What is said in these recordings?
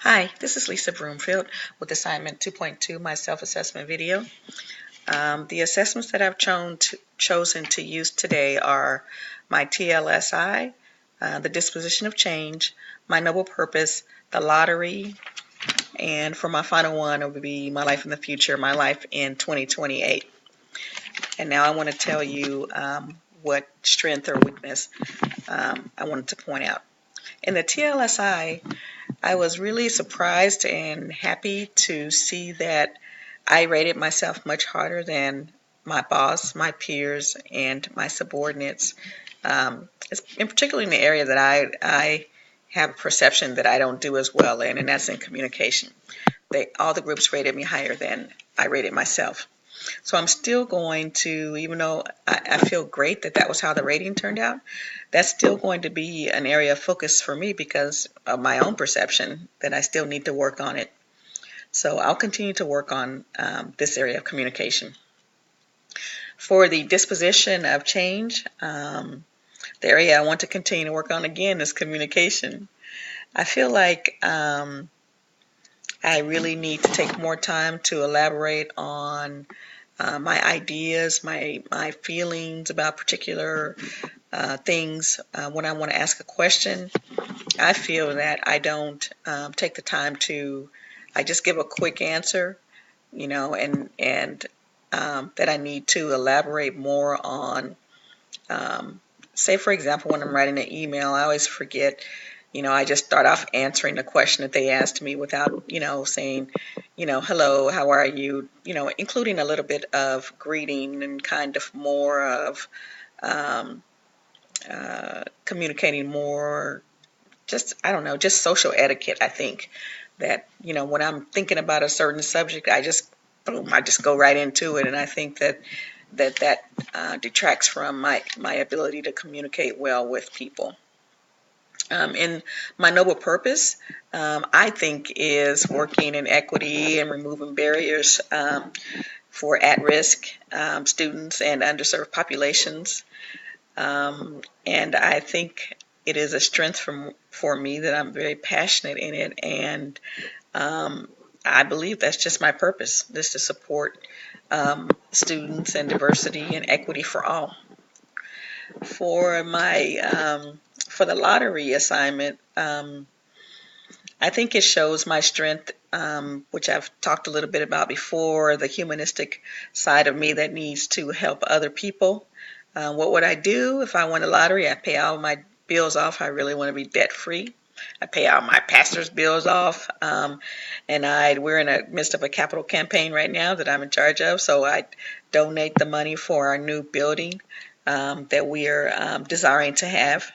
Hi, this is Lisa Broomfield with assignment 2.2, my self-assessment video. The assessments that I've chosen to use today are my TLSI, the disposition of change, my noble purpose, the lottery, and for my final one, it would be my life in the future, my life in 2028. And now I want to tell you what strength or weakness I wanted to point out. In the TLSI, I was really surprised and happy to see that I rated myself much harder than my boss, my peers, and my subordinates. In particularly in the area that I have a perception that I don't do as well in, and that's in communication. All the groups rated me higher than I rated myself. So I'm still going to, even though I feel great that that was how the rating turned out, that's still going to be an area of focus for me because of my own perception that I still need to work on it. So I'll continue to work on this area of communication. For the disposition of change, the area I want to continue to work on again is communication. I feel like I really need to take more time to elaborate on my ideas, my feelings about particular things. When I want to ask a question, I feel that I don't take the time to. I just give a quick answer, and that I need to elaborate more on. Say, for example, when I'm writing an email, I always forget. I just start off answering the question that they asked me without, saying, hello, how are you? Including a little bit of greeting and kind of more of communicating more, just, I don't know, just social etiquette, I think. That, when I'm thinking about a certain subject, I just go right into it. And I think that detracts from my ability to communicate well with people. And my noble purpose, I think, is working in equity and removing barriers for at-risk students and underserved populations. And I think it is a strength for me that I'm very passionate in it. And I believe that's just my purpose, is to support students and diversity and equity for all. For for the lottery assignment, I think it shows my strength, which I've talked a little bit about before, the humanistic side of me that needs to help other people. What would I do if I won the lottery? I pay all my bills off. I really want to be debt free. I pay all my pastor's bills off, and we're in the midst of a capital campaign right now that I'm in charge of. So I donate the money for our new building that we are desiring to have,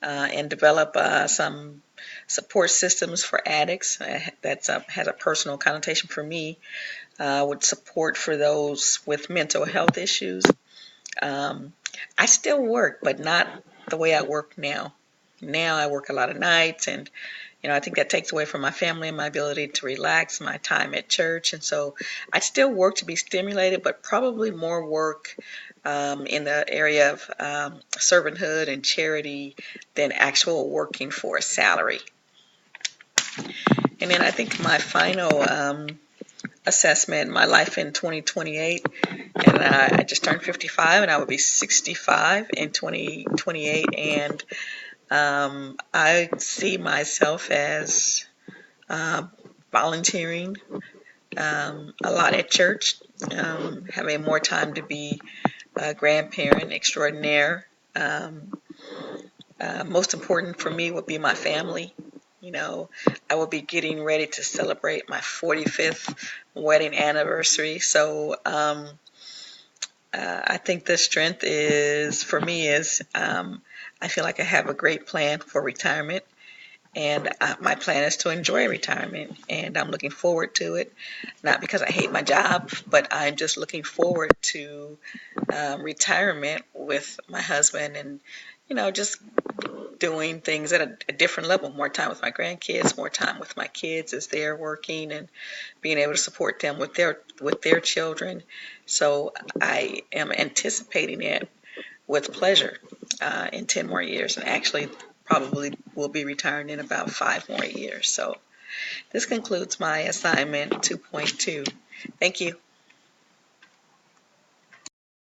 and develop some support systems for addicts. That has a personal connotation for me, with support for those with mental health issues. I still work, but not the way I work now. Now I work a lot of nights, and I think that takes away from my family and my ability to relax, my time at church. And so I still work to be stimulated, but probably more work in the area of servanthood and charity than actual working for a salary. And then I think my final assessment, my life in 2028, and I just turned 55, and I will be 65 in 2028, and I see myself as volunteering a lot at church, having more time to be a grandparent extraordinaire. Most important for me would be my family. I will be getting ready to celebrate my 45th wedding anniversary. So I think the strength for me is I feel like I have a great plan for retirement. And my plan is to enjoy retirement, and I'm looking forward to it. Not because I hate my job, but I'm just looking forward to retirement with my husband, and just doing things at a different level. More time with my grandkids, more time with my kids as they're working, and being able to support them with their children. So I am anticipating it with pleasure in 10 more years, and actually probably will be retiring in about 5 more years. So This concludes my assignment 2.2. Thank you.